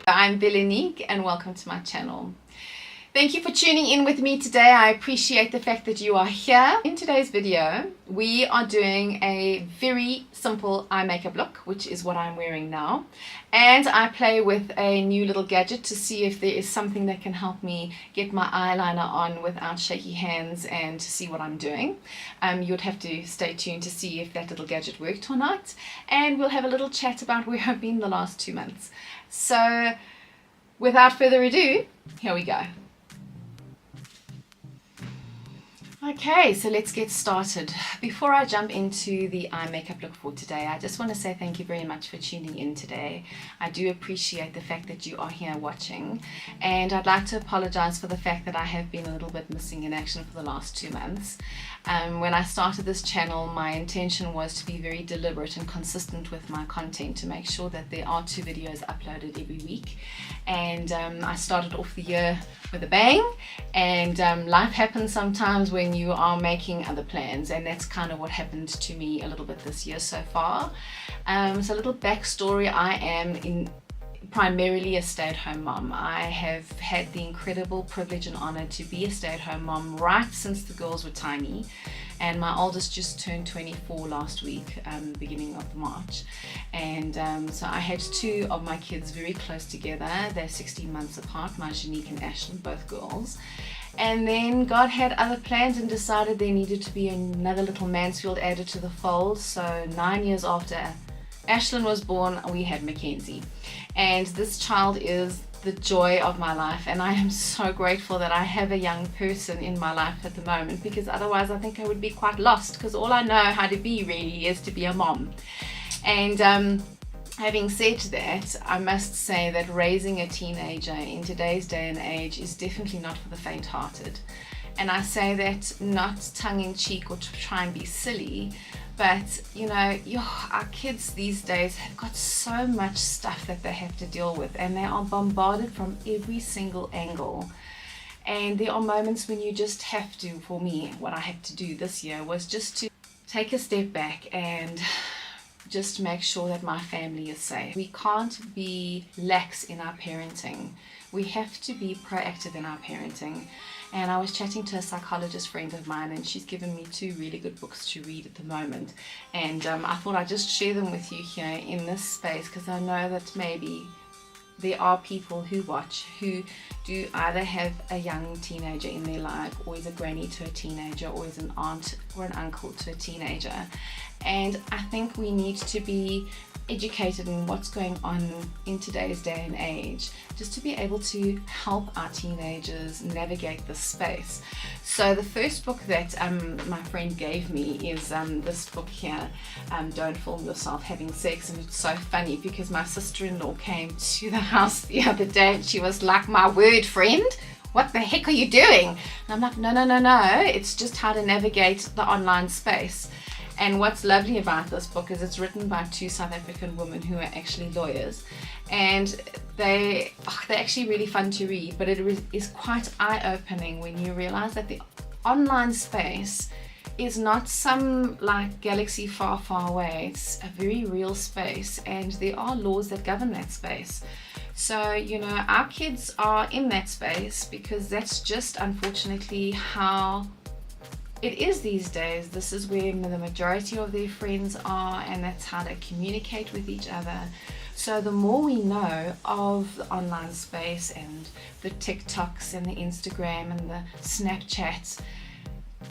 I'm Veronique and welcome to my channel. Thank you for tuning in with me today. I appreciate the fact that you are here. In today's video, we are doing a very simple eye makeup look, which is what I'm wearing now. And I play with a new little gadget to see if there is something that can help me get my eyeliner on without shaky hands and to see what I'm doing. You'd have to stay tuned to see if that little gadget worked or not. And we'll have a little chat about where I've been the last 2 months. So without further ado, here we go. Okay, so let's get started. Before I jump into the eye makeup look for today, I just want to say thank you very much for tuning in today. I do appreciate the fact that you are here watching, and I'd like to apologize for the fact that I have been a little bit missing in action for the last 2 months. When I started this channel, my intention was to be very deliberate and consistent with my content to make sure that there are 2 videos uploaded every week. And I started off the year with a bang, and life happens sometimes when you are making other plans, and that's kind of what happened to me a little bit this year so far. So a little backstory: I am primarily a stay-at-home mom. I have had the incredible privilege and honor to be a stay-at-home mom right since the girls were tiny, and my oldest just turned 24 last week, beginning of March. And so I had 2 of my kids very close together. They're 16 months apart, Janique and Ashlyn, both girls. And then God had other plans and decided there needed to be another little Mansfield added to the fold. So 9 years after Ashlyn was born, we had Mackenzie. And this child is the joy of my life, and I am so grateful that I have a young person in my life at the moment, because otherwise I think I would be quite lost, because all I know how to be really is to be a mom. And having said that, I must say that raising a teenager in today's day and age is definitely not for the faint-hearted. And I say that not tongue-in-cheek or to try and be silly, but you know, our kids these days have got so much stuff that they have to deal with, and they are bombarded from every single angle. And there are moments when you just have to, for me, what I had to do this year was just to take a step back and just make sure that my family is safe. We can't be lax in our parenting. We have to be proactive in our parenting. And I was chatting to a psychologist friend of mine, and she's given me 2 really good books to read at the moment. And I thought I'd just share them with you here in this space, because I know that maybe there are people who watch who do either have a young teenager in their life, or is a granny to a teenager, or is an aunt or an uncle to a teenager. And I think we need to be educated in what's going on in today's day and age, just to be able to help our teenagers navigate this space. So the first book that my friend gave me is this book here, Don't Film Yourself Having Sex. And it's so funny because my sister-in-law came to the house the other day and she was like, "My word, friend, what the heck are you doing?" And I'm like, no, it's just how to navigate the online space. And what's lovely about this book is it's written by 2 South African women who are actually lawyers, and they're actually really fun to read, but it is quite eye-opening when you realize that the online space is not some like galaxy far, far away. It's a very real space, and there are laws that govern that space. So, you know, our kids are in that space because that's just unfortunately how it is these days. This is where the majority of their friends are, and that's how they communicate with each other. So the more we know of the online space and the TikToks and the Instagram and the Snapchats,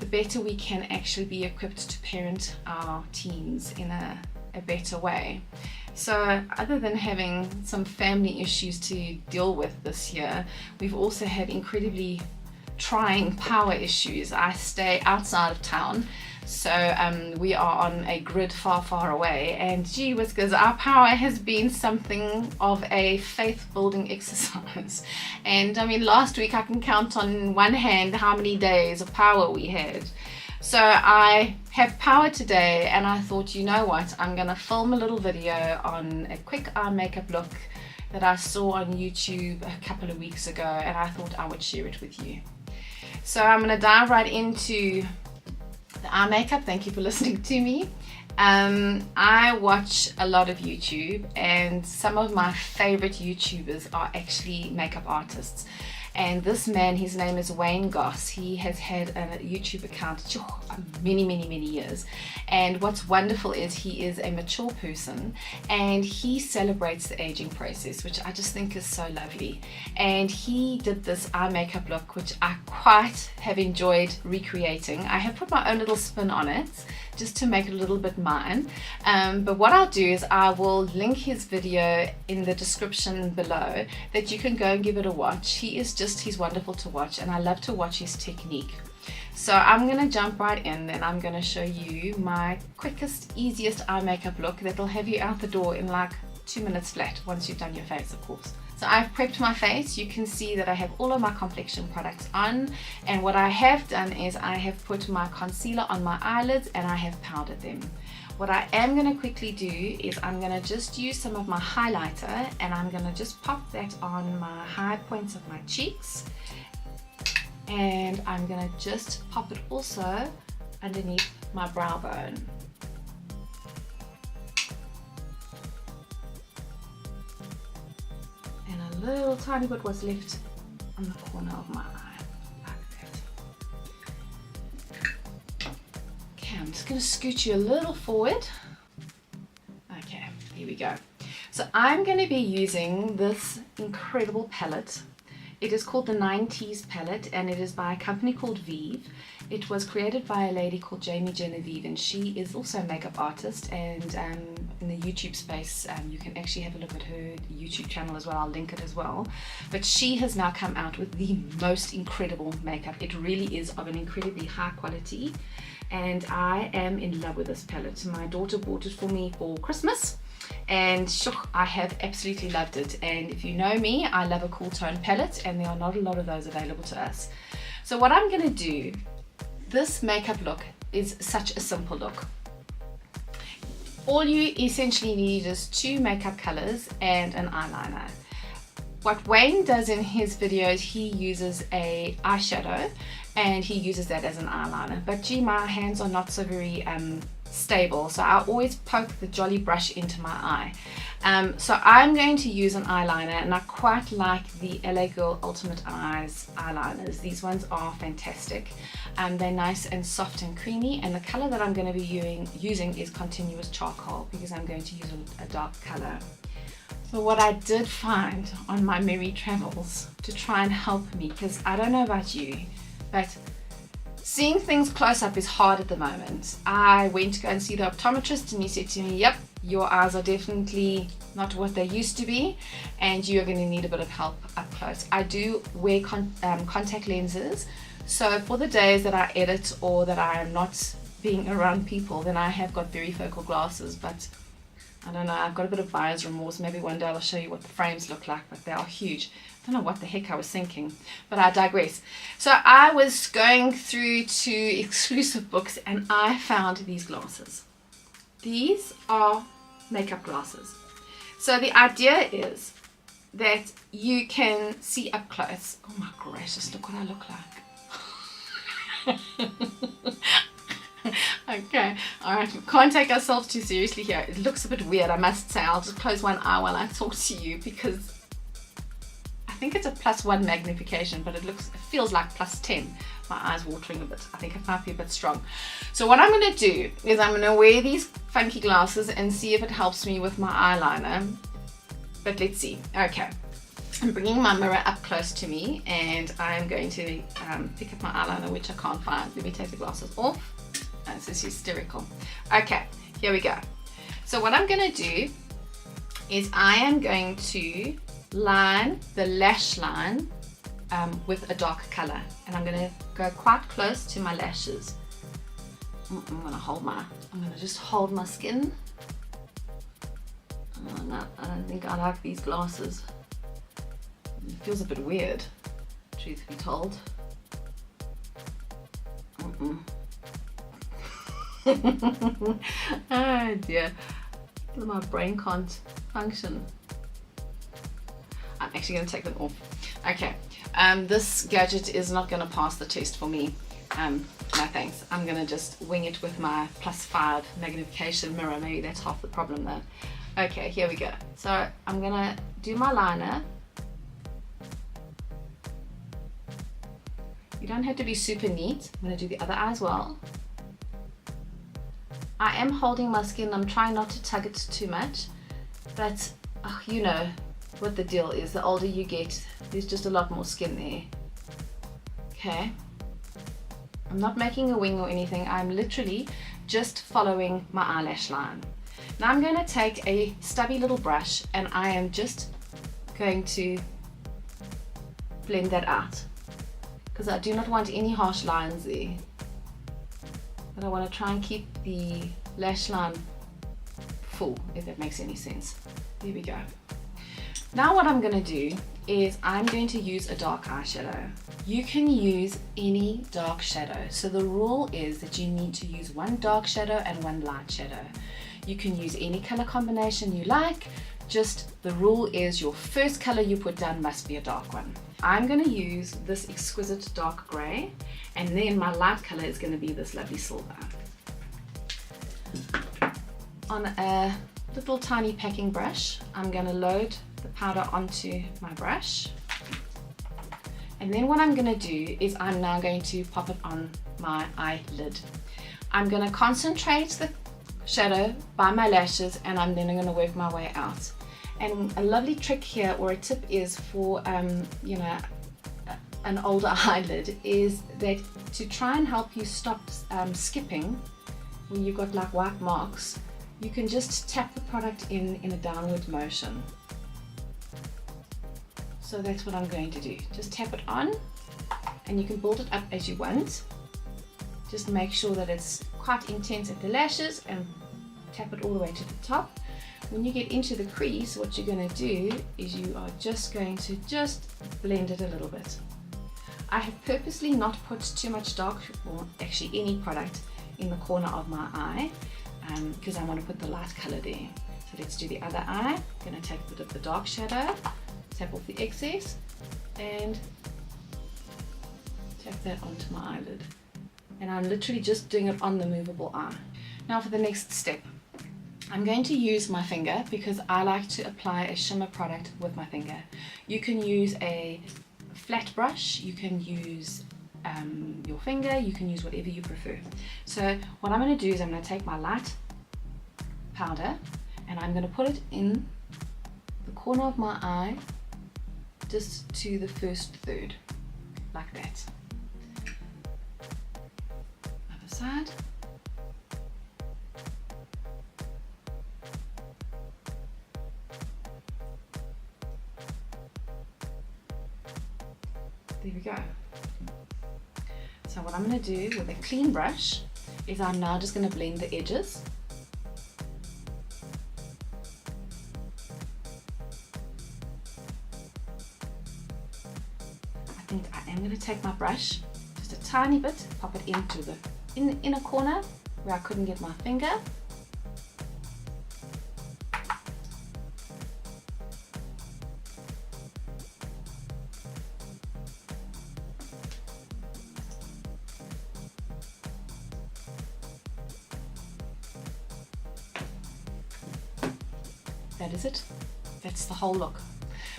the better we can actually be equipped to parent our teens in a better way. So other than having some family issues to deal with this year, we've also had incredibly trying power issues. I stay outside of town, so we are on a grid far, far away, and gee whiskers, our power has been something of a faith building exercise. And I mean, last week I can count on one hand how many days of power we had. So I have power today, and I thought, you know what, I'm gonna film a little video on a quick eye makeup look that I saw on YouTube a couple of weeks ago, and I thought I would share it with you. So I'm going to dive right into the eye makeup. Thank you for listening to me. I watch a lot of YouTube, and some of my favorite YouTubers are actually makeup artists. And this man, his name is Wayne Goss. He has had a YouTube account many years. And what's wonderful is he is a mature person, and he celebrates the aging process, which I just think is so lovely. And he did this eye makeup look, which I quite have enjoyed recreating. I have put my own little spin on it, just to make it a little bit mine. But what I'll do is I will link his video in the description below, that you can go and give it a watch. He's wonderful to watch, and I love to watch his technique. So I'm gonna jump right in, and I'm gonna show you my quickest, easiest eye makeup look that'll have you out the door in like 2 minutes flat, once you've done your face, of course. So I've prepped my face. You can see that I have all of my complexion products on, and what I have done is I have put my concealer on my eyelids and I have powdered them. What I am going to quickly do is I'm going to just use some of my highlighter, and I'm going to just pop that on my high points of my cheeks, and I'm going to just pop it also underneath my brow bone. And a little tiny bit was left on the corner of my eye, like that. Okay, I'm just going to scoot you a little forward. Okay, here we go. So I'm going to be using this incredible palette. It is called the Ninetease Palette, and it is by a company called Vieve. It was created by a lady called Jamie Genevieve, and she is also a makeup artist, and in the YouTube space you can actually have a look at her YouTube channel as well. I'll link it as well. But she has now come out with the most incredible makeup. It really is of an incredibly high quality, and I am in love with this palette. My daughter bought it for me for Christmas, and I have absolutely loved it. And if you know me, I love a cool tone palette, and there are not a lot of those available to us. So what I'm going to do, this makeup look is such a simple look. All you essentially need is 2 makeup colors and an eyeliner. What Wayne does in his videos, he uses a eyeshadow, and he uses that as an eyeliner. But gee, my hands are not so very stable, so I always poke the jolly brush into my eye. So I'm going to use an eyeliner, and I quite like the LA Girl Ultimate Eyes eyeliners. These ones are fantastic. They're nice and soft and creamy, and the color that I'm going to be using is Continuous Charcoal, because I'm going to use a dark color. So what I did find on my merry travels to try and help me, because I don't know about you, but seeing things close up is hard at the moment. I went to go and see the optometrist, and he said to me, yep, your eyes are definitely not what they used to be, and you're going to need a bit of help up close. I do wear contact lenses, so for the days that I edit or that I am not being around people, then I have got varifocal glasses. But I don't know, I've got a bit of buyer's remorse. Maybe one day I'll show you what the frames look like, but they are huge. I don't know what the heck I was thinking, but I digress. So I was going through to exclusive books, and I found these glasses. These are makeup glasses. So the idea is that you can see up close. Oh my gracious, look what I look like. Okay, alright, we can't take ourselves too seriously here. It looks a bit weird, I must say. I'll just close one eye while I talk to you, because I think it's a +1 magnification, but it feels like +10. My eye's watering a bit. I think it might be a bit strong. So what I'm going to do is I'm going to wear these funky glasses and see if it helps me with my eyeliner. But let's see. Okay, I'm bringing my mirror up close to me, and I'm going to pick up my eyeliner, which I can't find. Let me take the glasses off. Oh, this is hysterical. Okay, here we go. So what I'm going to do is I am going to line the lash line with a dark color, and I'm going to go quite close to my lashes. I'm going to just hold my skin. Oh, no, I don't think I like these glasses. It feels a bit weird, truth be told. Oh dear, my brain can't function. I'm actually going to take them off. Okay, this gadget is not going to pass the test for me. No thanks. I'm gonna just wing it with my +5 magnification mirror. Maybe that's half the problem though. Okay, here we go. So I'm gonna do my liner. You don't have to be super neat. I'm gonna do the other eye as well. I am holding my skin. I'm trying not to tug it too much, but you know what the deal is. The older you get, there's just a lot more skin there. Okay. I'm not making a wing or anything. I'm literally just following my eyelash line. Now I'm going to take a stubby little brush and I am just going to blend that out because I do not want any harsh lines there. But I want to try and keep the lash line full, if that makes any sense. There we go. Now what I'm going to do is I'm going to use a dark eyeshadow. You can use any dark shadow. So the rule is that you need to use one dark shadow and one light shadow. You can use any color combination you like. Just the rule is your first color you put down must be a dark one. I'm going to use this exquisite dark gray, and then my light color is going to be this lovely silver. On a little tiny packing brush, I'm going to load the powder onto my brush, and then what I'm going to do is I'm now going to pop it on my eyelid. I'm going to concentrate the shadow by my lashes, and I'm then going to work my way out. And a lovely trick here, or a tip, is for you know, an older eyelid, is that to try and help you stop skipping when you've got like white marks, you can just tap the product in a downward motion. So that's what I'm going to do. Just tap it on, and you can build it up as you want. Just make sure that it's quite intense at the lashes and tap it all the way to the top. When you get into the crease, what you're going to do is you are just going to just blend it a little bit. I have purposely not put too much dark, or actually any product, in the corner of my eye because I want to put the light color there. So let's do the other eye. I'm going to take a bit of the dark shadow, tap off the excess, and tap that onto my eyelid. And I'm literally just doing it on the movable eye. Now for the next step, I'm going to use my finger because I like to apply a shimmer product with my finger. You can use a flat brush, you can use your finger, you can use whatever you prefer. So what I'm going to do is I'm going to take my light powder and I'm going to put it in the corner of my eye, just to the first third, like that. Other side. There we go. So what I'm going to do with a clean brush is I'm now just going to blend the edges. I think I am going to take my brush, just a tiny bit, pop it into the inner corner where I couldn't get my finger. That is it. That's the whole look.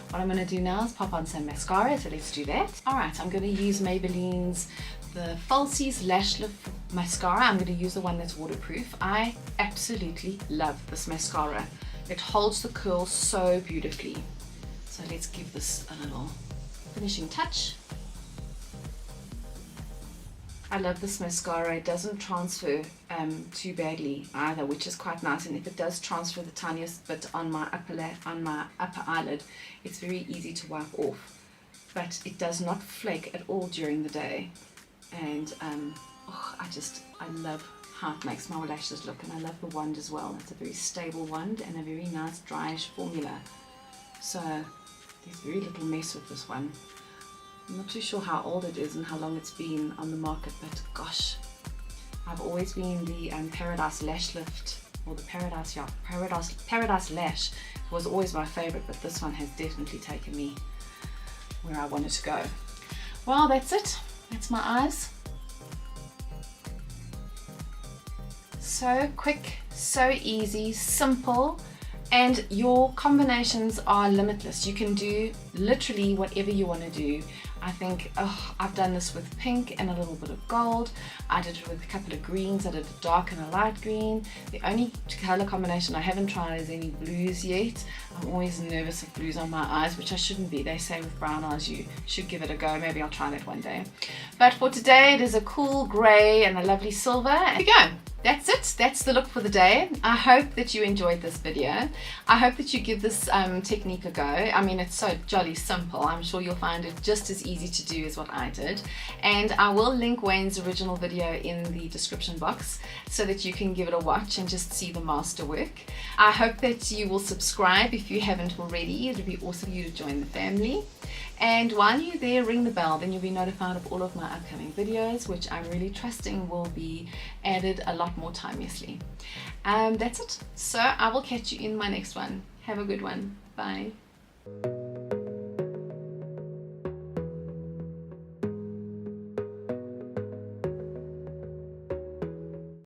What I'm going to do now is pop on some mascara, so let's do that. Alright, I'm going to use Maybelline's the Falsies Lash Lift Mascara. I'm going to use the one that's waterproof. I absolutely love this mascara. It holds the curls so beautifully. So let's give this a little finishing touch. I love this mascara. It doesn't transfer too badly either, which is quite nice. And if it does transfer the tiniest bit on my upper eyelid, it's very easy to wipe off. But it does not flake at all during the day. And I love how it makes my lashes look. And I love the wand as well. It's a very stable wand and a very nice dryish formula. So there's very little mess with this one. I'm not too sure how old it is and how long it's been on the market, but gosh, I've always been the Paradise Lash Lift, or the Paradise Lash was always my favorite, but this one has definitely taken me where I wanted to go. Well, that's it. That's my eyes. So quick, so easy, simple, and your combinations are limitless. You can do literally whatever you want to do. I think I've done this with pink and a little bit of gold. I did it with a couple of greens. I did a dark and a light green. The only color combination I haven't tried is any blues yet. I'm always nervous of blues on my eyes, which I shouldn't be. They say with brown eyes you should give it a go. Maybe I'll try that one day. But for today, it is a cool gray and a lovely silver. And there you go. That's it. That's the look for the day. I hope that you enjoyed this video. I hope that you give this technique a go. I mean, it's so jolly simple. I'm sure you'll find it just as easy to do as what I did. And I will link Wayne's original video in the description box so that you can give it a watch and just see the masterwork. I hope that you will subscribe if you haven't already. It would be awesome for you to join the family. And while you're there, ring the bell, then you'll be notified of all of my upcoming videos, which I'm really trusting will be added a lot more timelessly. That's it. So I will catch you in my next one. Have a good one. Bye.